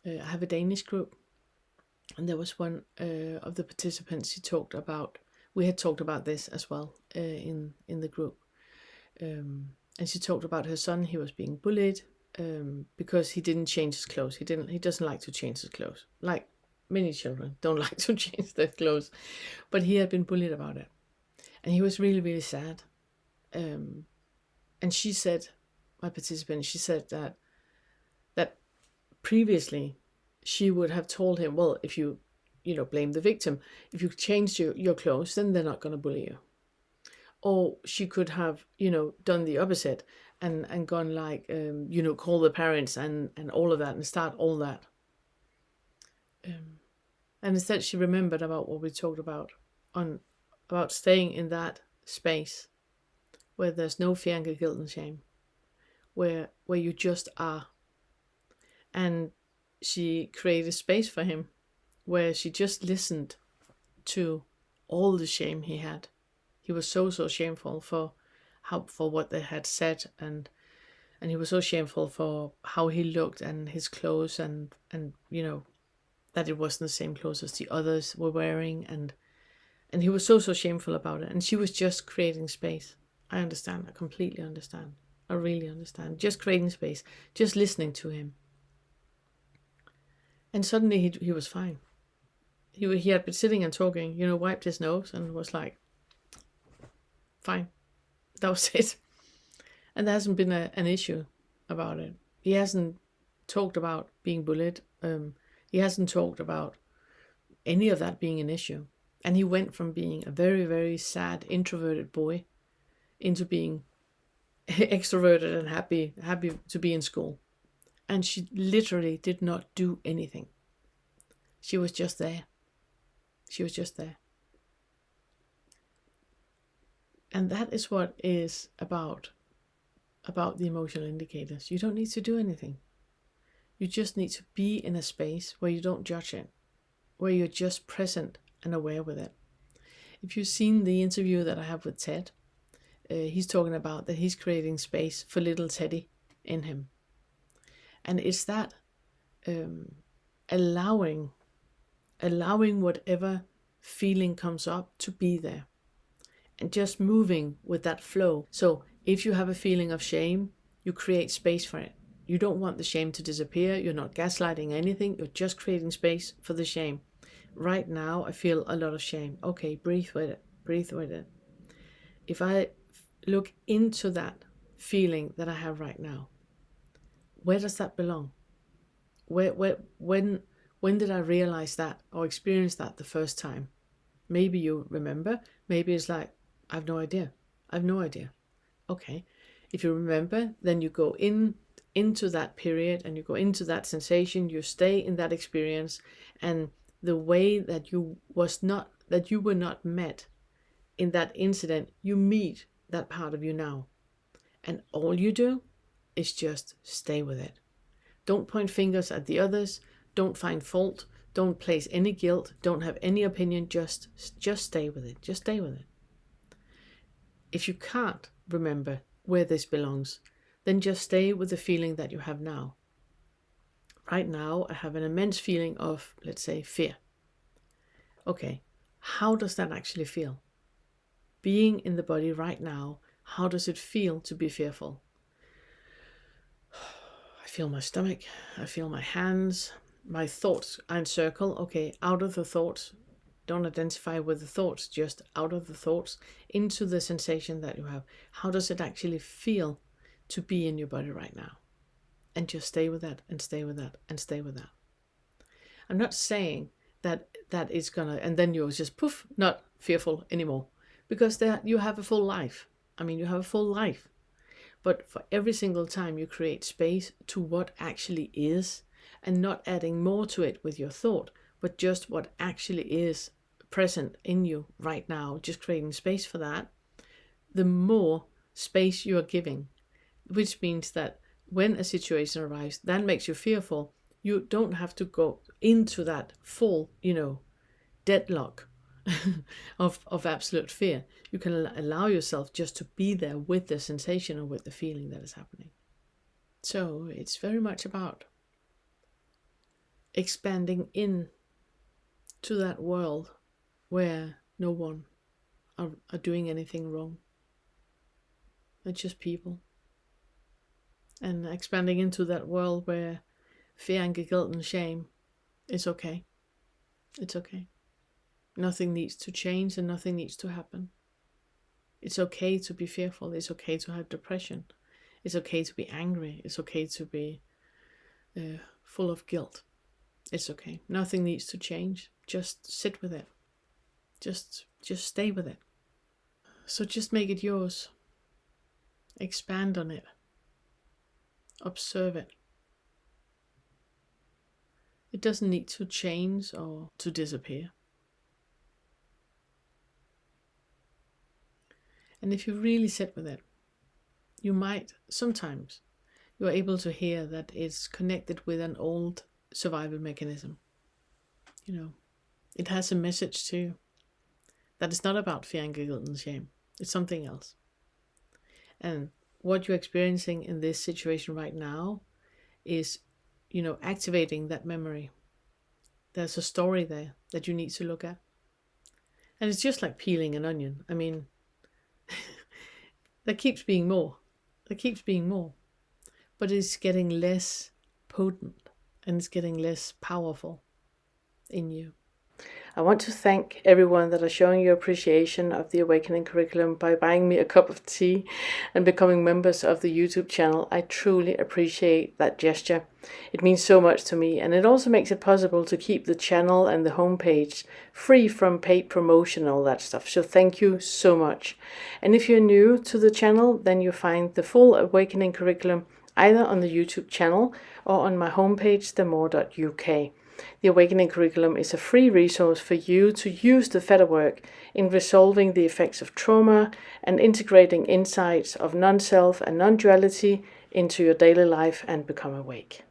I have a Danish group, and there was one of the participants. We had talked about this as well in the group, and she talked about her son. He was being bullied because he didn't change his clothes. He doesn't like to change his clothes. Like many children don't like to change their clothes, but he had been bullied about it, and he was really, really sad. And she said, my participant, she said that previously she would have told him, well, if you blame the victim, if you changed your clothes, then they're not going to bully you. Or she could have, done the opposite and gone like, call the parents and all of that and start all that. And instead she remembered about what we talked about about staying in that space where there's no fear and guilt and shame, where you just are. And she created space for him where she just listened to all the shame he had. He was so shameful for what they had said, and he was so shameful for how he looked and his clothes, and that it wasn't the same clothes as the others were wearing, and he was so shameful about it. And she was just creating space. I understand. I completely understand. I really understand. Just creating space, just listening to him. And suddenly he was fine. He had been sitting and talking, wiped his nose and was like, fine. That was it. And there hasn't been an issue about it. He hasn't talked about being bullied. He hasn't talked about any of that being an issue. And he went from being a very, very sad, introverted boy into being extroverted and happy to be in school. And she literally did not do anything. She was just there. She was just there. And that is what is about the emotional indicators. You don't need to do anything. You just need to be in a space where you don't judge it, where you're just present and aware with it. If you've seen the interview that I have with Ted, he's talking about that he's creating space for little Teddy in him. And it's that allowing whatever feeling comes up to be there. And just moving with that flow. So if you have a feeling of shame, you create space for it. You don't want the shame to disappear. You're not gaslighting anything. You're just creating space for the shame. Right now, I feel a lot of shame. Okay, breathe with it. Breathe with it. If I look into that feeling that I have right now, where does that belong? When did I realize that or experience that the first time? Maybe you remember. Maybe it's like, I have no idea. Okay. If you remember, then you go into that period and you go into that sensation, you stay in that experience, and the way that you were not met in that incident, you meet that part of you now. And all you do is just stay with it. Don't point fingers at the others. Don't find fault. Don't place any guilt. Don't have any opinion. Just stay with it. Just stay with it. If you can't remember where this belongs, then just stay with the feeling that you have now. Right now, I have an immense feeling of, let's say, fear. Okay, how does that actually feel? Being in the body right now, how does it feel to be fearful? I feel my stomach. I feel my hands. My thoughts are in circle. Okay, out of the thoughts. Don't identify with the thoughts, just out of the thoughts into the sensation that you have. How does it actually feel to be in your body right now? And just stay with that and stay with that and stay with that. I'm not saying that is gonna, and then you're just poof, not fearful anymore. Because you have a full life. You have a full life. But for every single time you create space to what actually is, and not adding more to it with your thought, but just what actually is present in you right now, just creating space for that, the more space you are giving, which means that when a situation arrives that makes you fearful, you don't have to go into that full, deadlock of absolute fear. You can allow yourself just to be there with the sensation or with the feeling that is happening. So it's very much about expanding in to that world where no one are doing anything wrong. It's just people. And expanding into that world where fear and guilt and shame is okay. It's okay. Nothing needs to change and nothing needs to happen. It's okay to be fearful. It's okay to have depression. It's okay to be angry. It's okay to be full of guilt. It's okay. Nothing needs to change. Just sit with it. Just stay with it. So just make it yours. Expand on it. Observe it. It doesn't need to change or to disappear. And if you really sit with it, you might, sometimes, you are able to hear that it's connected with an old survival mechanism. It has a message too. That it's not about fear and guilt and shame. It's something else. And what you're experiencing in this situation right now is, activating that memory. There's a story there that you need to look at. And it's just like peeling an onion. I mean, there keeps being more. But it's getting less potent and it's getting less powerful in you. I want to thank everyone that are showing your appreciation of the Awakening curriculum by buying me a cup of tea and becoming members of the YouTube channel. I truly appreciate that gesture. It means so much to me, and it also makes it possible to keep the channel and the homepage free from paid promotion and all that stuff. So thank you so much. And if you're new to the channel, then you find the full Awakening curriculum either on the YouTube channel or on my homepage, themore.uk. The Awakening curriculum is a free resource for you to use the Fetter work in resolving the effects of trauma and integrating insights of non-self and non-duality into your daily life and become awake.